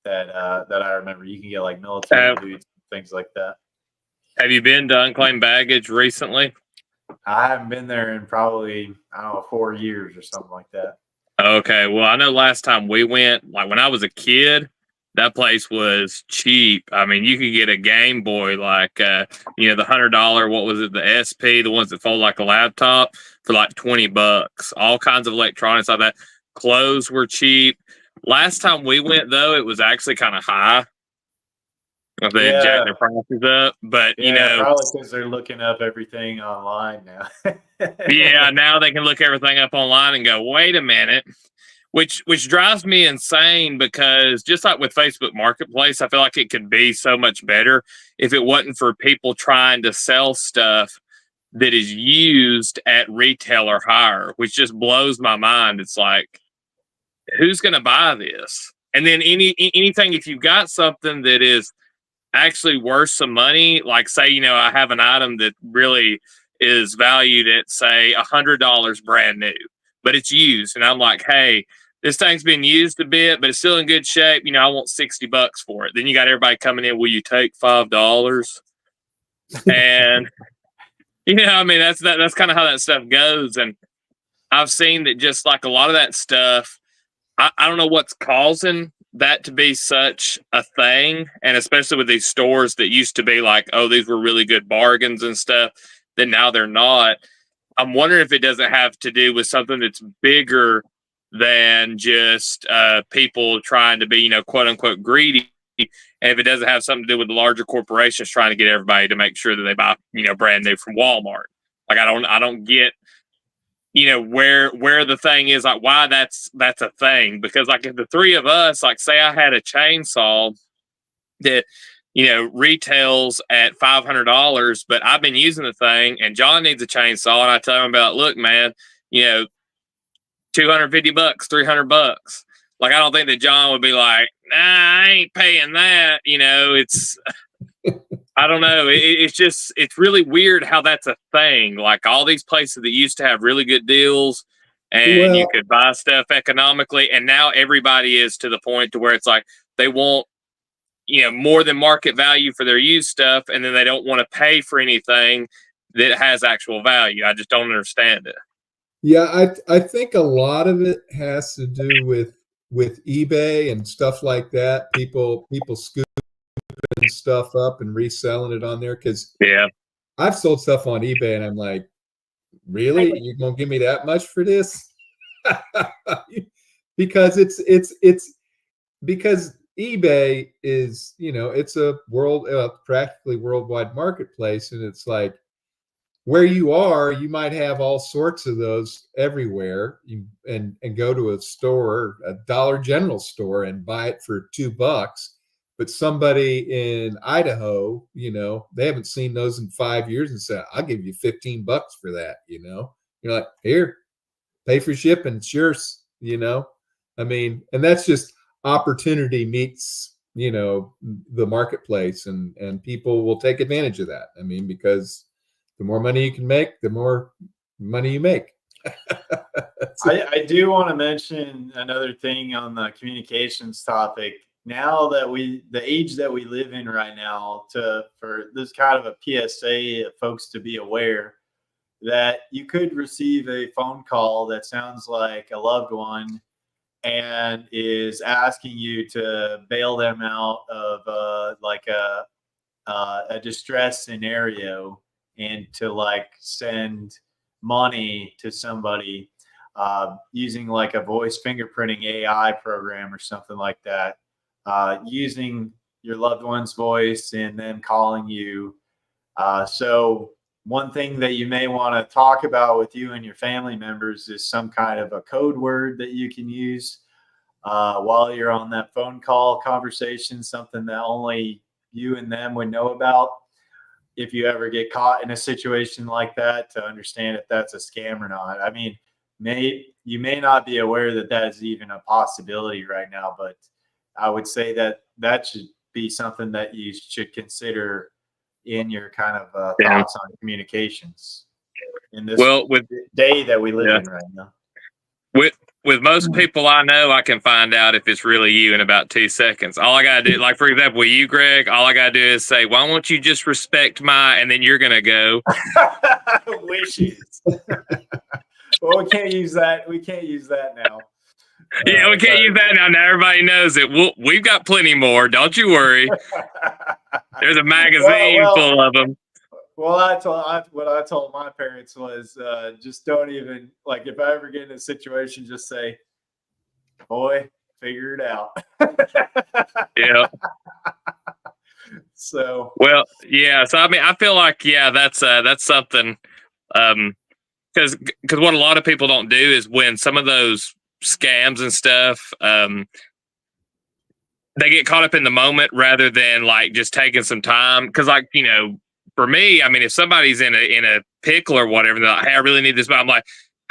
that I remember, you can get like military boots, things like that. Have you been to Unclaimed Baggage recently? I haven't been there in probably, I don't know, 4 years or something like that. Okay, well, I know last time we went, like when I was a kid, that place was cheap. I mean, you could get a Game Boy, like the $100, what was it, the SP, the ones that fold like a laptop, for like $20. All kinds of electronics like that. Clothes were cheap. Last time we went, though, it was actually kind of high. They had jacked their prices up, but probably because they're looking up everything online now. yeah, now they can look everything up online and go, wait a minute, which drives me insane, because just like with Facebook Marketplace, I feel like it could be so much better if it wasn't for people trying to sell stuff that is used at retail or higher, which just blows my mind. It's like, who's going to buy this? And then anything, if you've got something that is actually worth some money, like say, I have an item that really is valued at say $100 brand new, but it's used, and I'm like, hey, this thing's been used a bit, but it's still in good shape. I want $60 for it. Then you got everybody coming in. Will you take $5? And I mean, that's kind of how that stuff goes. And I've seen that just like a lot of that stuff, I don't know what's causing that to be such a thing, and especially with these stores that used to be like, oh, these were really good bargains and stuff, then now they're not. I'm wondering if it doesn't have to do with something that's bigger than just people trying to be, quote unquote, greedy, and if it doesn't have something to do with the larger corporations trying to get everybody to make sure that they buy, brand new from Walmart. Like, I don't get where the thing is, like why that's a thing. Because like if the three of us, like say I had a chainsaw that retails at $500, but I've been using the thing and John needs a chainsaw, and I tell him about, look man, $250, $300. Like, I don't think that John would be like, nah, I ain't paying that. It's I don't know. It's really weird how that's a thing. Like all these places that used to have really good deals and you could buy stuff economically, and now everybody is to the point to where it's like they want, more than market value for their used stuff, and then they don't want to pay for anything that has actual value. I just don't understand it. Yeah, I think a lot of it has to do with eBay and stuff like that. People scooping stuff up and reselling it on there, because I've sold stuff on eBay and I'm like, really, you're gonna give me that much for this? Because it's because eBay is, it's a practically worldwide marketplace, and it's like where you are, you might have all sorts of those everywhere, and go to a store, a Dollar General store, and buy it for $2. But somebody in Idaho, they haven't seen those in 5 years and said, I'll give you $15 for that. You're like, here, pay for shipping. It's yours, I mean, and that's just opportunity meets, the marketplace, and people will take advantage of that. I mean, because the more money you can make, the more money you make. I do want to mention another thing on the communications topic. Now that the age that we live in right now, for this kind of a PSA of folks to be aware that you could receive a phone call that sounds like a loved one and is asking you to bail them out of a distress scenario, and to like send money to somebody using like a voice fingerprinting AI program or something like that. Using your loved one's voice and then calling you. So one thing that you may want to talk about with you and your family members is some kind of a code word that you can use while you're on that phone call conversation, something that only you and them would know about. If you ever get caught in a situation like that, to understand if that's a scam or not. I mean, you may not be aware that that is even a possibility right now, but I would say that should be something that you should consider in your kind of thoughts on communications in this with day that we live in right now. with most people I know, I can find out if it's really you in about 2 seconds. All I gotta do, like for example, with you, Greg, all I gotta do is say, "Why won't you just respect my?" And then you're gonna go, wishes. Well, we can't use that. We can't use that now. "Yeah, we can't use that now. Now everybody knows it. We've got plenty more. Don't you worry. There's a magazine full of them." Well, what I told my parents was just don't even, like, if I ever get in a situation, just say, "Boy, figure it out." Yeah. So, Well, yeah. So I mean, I feel like that's something. Because what a lot of people don't do is when some of those scams and stuff, they get caught up in the moment rather than like just taking some time. Because like for me, I mean, if somebody's in a pickle or whatever, they're like, "Hey, I really need this," but I'm like,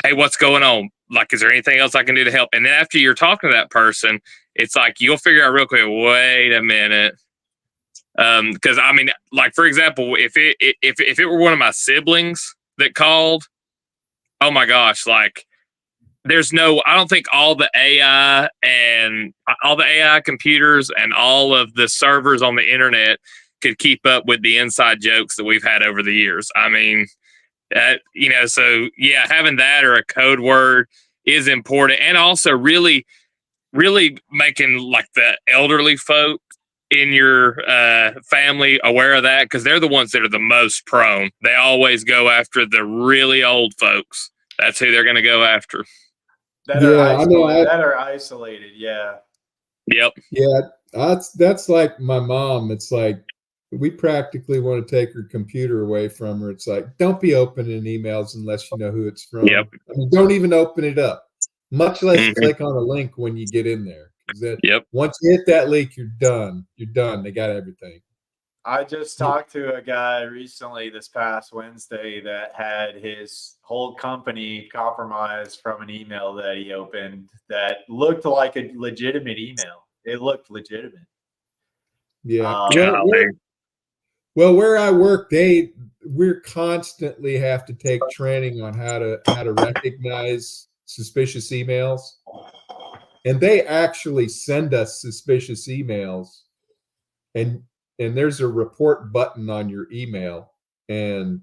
"Hey, what's going on? Like, is there anything else I can do to help?" And then after you're talking to that person, it's like you'll figure out real quick. Wait a minute. Because I mean, like for example, if it were one of my siblings that called, oh my gosh, like I don't think all the AI computers and all of the servers on the internet could keep up with the inside jokes that we've had over the years. I mean, so yeah, having that or a code word is important, and also really, really making like the elderly folk in your family aware of that, because they're the ones that are the most prone. They always go after the really old folks. That's who they're going to go after. That are isolated. Yeah. Yep. Yeah, that's like my mom. It's like we practically want to take her computer away from her. It's like, don't be opening emails unless you know who it's from. Yep. I mean, don't even open it up, much less click on a link when you get in there. Once you hit that link, you're done. You're done. They got everything. I just talked to a guy recently this past Wednesday that had his whole company compromised from an email that he opened that looked like a legitimate email. It looked legitimate. Yeah. Well, where I work, we're constantly have to take training on how to recognize suspicious emails. And they actually send us suspicious emails, and there's a report button on your email, and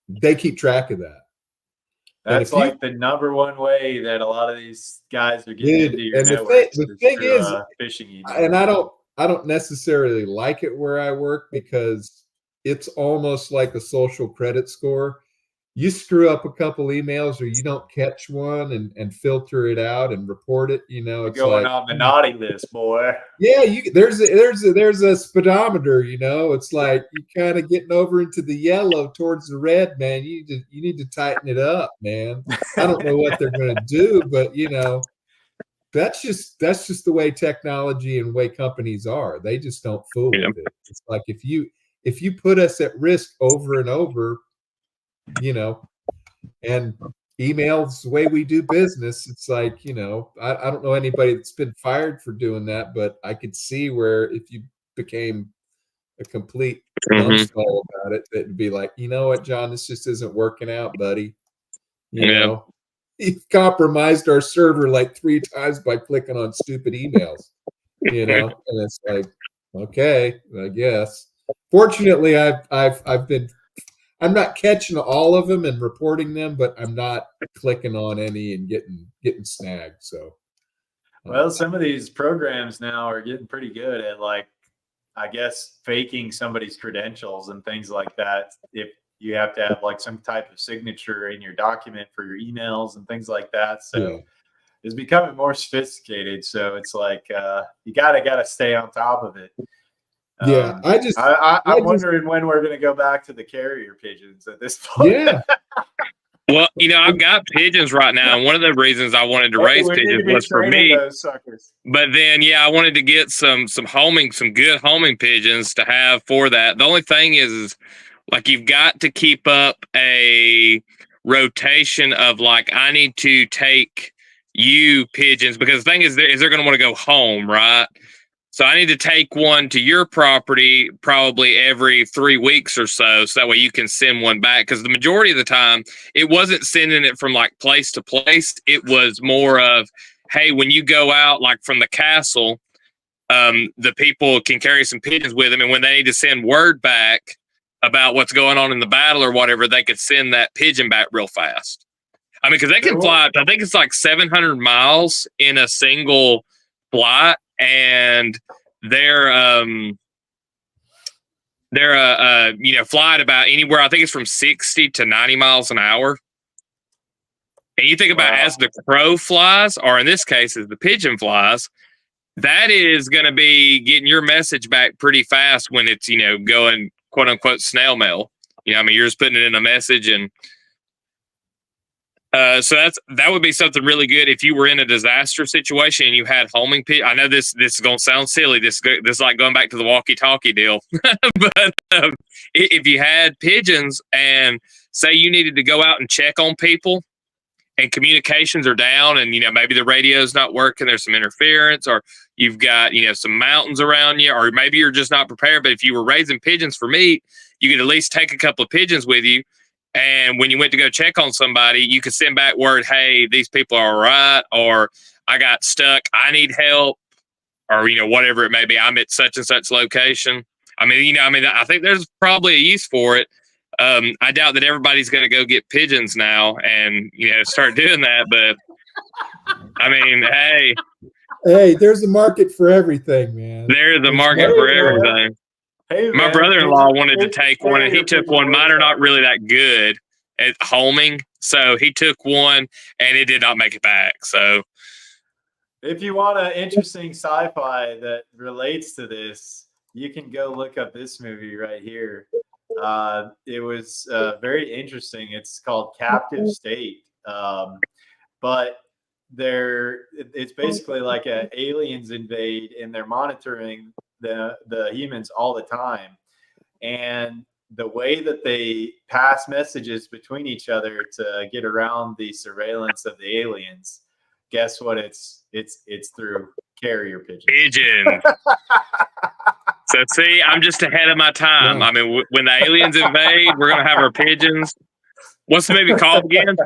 they keep track of that. That's like the number one way that a lot of these guys are getting into your network. The thing is, phishing email. And I don't necessarily like it where I work, because it's almost like a social credit score. You screw up a couple emails or you don't catch one and filter it out and report it, You're it's going like, on the naughty list, boy. Yeah, there's a speedometer, It's like you kind of getting over into the yellow towards the red, man. You need to tighten it up, man. I don't know what they're going to do, but that's just the way technology and way companies are. They just don't fool with it. It's like if you put us at risk over and over, and emails the way we do business, it's like, I don't know anybody that's been fired for doing that, but I could see where if you became a complete numbskull about it, it'd be like, you know what, John, this just isn't working out, buddy. You've compromised our server like 3 times by clicking on stupid emails, and it's like, okay, I guess. Fortunately, I'm not catching all of them and reporting them, but I'm not clicking on any and getting snagged. So, well, some of these programs now are getting pretty good at, like, I guess, faking somebody's credentials and things like that. If you have to have like some type of signature in your document for your emails and things like that. So it's becoming more sophisticated. So it's like you gotta stay on top of it. Yeah, I'm wondering when we're going to go back to the carrier pigeons at this point. Yeah. Well, I've got pigeons right now, and one of the reasons I wanted to raise pigeons was for me. Those suckers. But then, I wanted to get some good homing pigeons to have for that. The only thing is like you've got to keep up a rotation of like, I need to take you pigeons, because the thing is they're going to want to go home, right? So I need to take one to your property probably every 3 weeks or so. So that way you can send one back. Because the majority of the time, it wasn't sending it from like place to place. It was more of, hey, when you go out like from the castle, the people can carry some pigeons with them. And when they need to send word back about what's going on in the battle or whatever, they could send that pigeon back real fast. I mean, because they can fly, I think it's like 700 miles in a single flight. And they're flying about anywhere. I think it's from 60 to 90 miles an hour. And you think about as the crow flies, or in this case, as the pigeon flies, that is going to be getting your message back pretty fast when it's, going quote unquote snail mail. I mean, you're just putting it in a message. And so that would be something really good if you were in a disaster situation and you had homing pigeons. I know this is going to sound silly. This is like going back to the walkie-talkie deal. But if you had pigeons and say you needed to go out and check on people and communications are down and, maybe the radio's not working, there's some interference, or you've got, some mountains around you, or maybe you're just not prepared. But if you were raising pigeons for meat, you could at least take a couple of pigeons with you. And when you went to go check on somebody, you could send back word, hey, these people are all right, or I got stuck, I need help, or, whatever it may be. I'm at such and such location. I mean, I think there's probably a use for it. I doubt that everybody's going to go get pigeons now and, start doing that. But I mean, hey, there's a market for everything, man. There's a market for everything. Hey, my brother-in-law wanted to take one, and he took one. Mine are not really that good at homing, so he took one, and it did not make it back. So, if you want an interesting sci-fi that relates to this, you can go look up this movie right here. It was very interesting. It's called Captive State, but it's basically like aliens invade, and they're monitoring the humans all the time, and the way that they pass messages between each other to get around the surveillance of the aliens, guess what? It's through carrier pigeons. So see, I'm just ahead of my time. Yeah. I mean, when the aliens invade, we're gonna have our pigeons. What's the movie called again?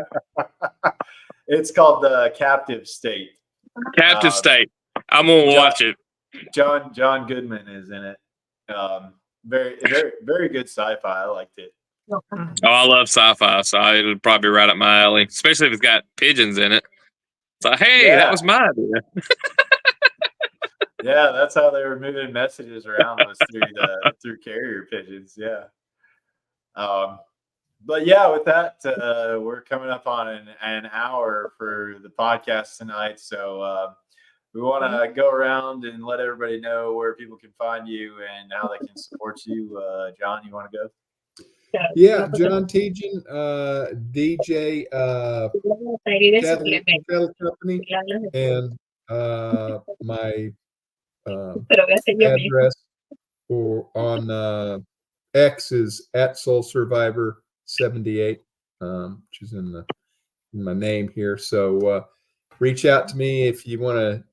It's called The Captive State. Captive State. I'm gonna watch it. John Goodman is in it. Very, very, very good sci-fi. I liked it. Oh, I love sci-fi, so it'll probably be right up my alley, especially if it's got pigeons in it. So, hey, that was my idea. Yeah, that's how they were moving messages around, was through carrier pigeons. Yeah. But yeah, with that, we're coming up on an hour for the podcast tonight. So we want to go around and let everybody know where people can find you and how they can support you. John, you want to go? Yeah, John Tejan, DJ, Cattle Company, and my address on X is @SoulSurvivor78, which is in my name here. So reach out to me if you want to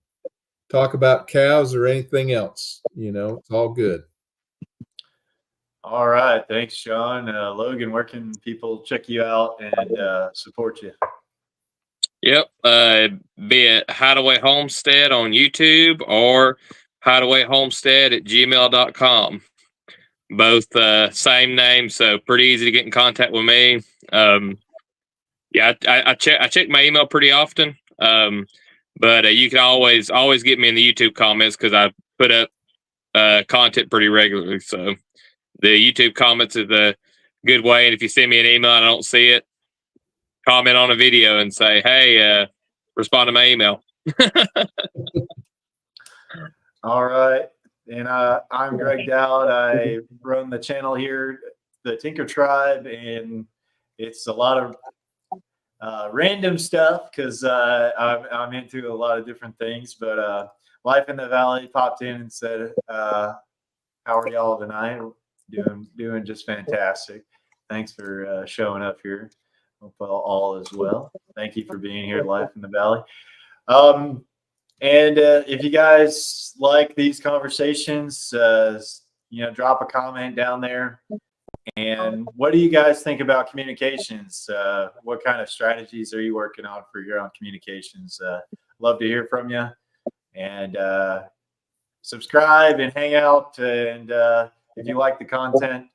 talk about cows or anything else. It's all good. All right. Thanks, Sean. Logan, where can people check you out and support you? Yep. Be it Hideaway Homestead on YouTube or hideawayhomestead@gmail.com. Both same name, so pretty easy to get in contact with me. Yeah, I check my email pretty often. But you can always get me in the YouTube comments because I put up content pretty regularly. So the YouTube comments is a good way. And if you send me an email and I don't see it, comment on a video and say, hey, respond to my email. All right. And I'm Greg Dowd. I run the channel here, the Tinker Tribe, and it's a lot of random stuff because I'm into a lot of different things. But Life in the Valley popped in and said, how are y'all tonight? Doing just fantastic. Thanks for showing up here. Hope all is well. Thank you for being here, Life in the Valley. And if you guys like these conversations, drop a comment down there. And what do you guys think about communications? What kind of strategies are you working on for your own communications? Love to hear from you. And subscribe and hang out. And if you like the content,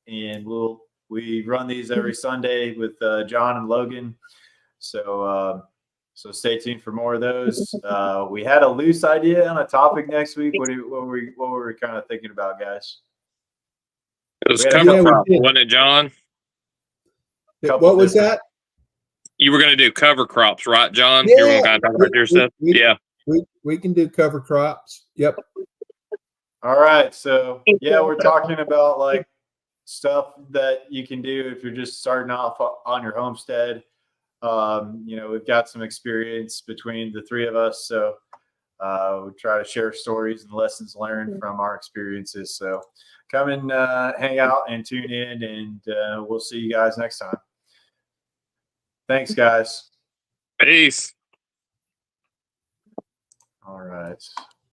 and we run these every Sunday with John and Logan. So stay tuned for more of those. We had a loose idea on a topic next week. What were we kind of thinking about, guys? It was We had a cover couple- crops, wasn't it, John? Couple What was different- that? You were going to do cover crops, right, John? Yeah, You were going to kind of talk about your stuff? Yeah. We can do cover crops. Yep. All right. So yeah, we're talking about like stuff that you can do if you're just starting off on your homestead. We've got some experience between the three of us, so we try to share stories and lessons learned from our experiences. So come and hang out and tune in, and we'll see you guys next time. Thanks, guys. Peace. All right.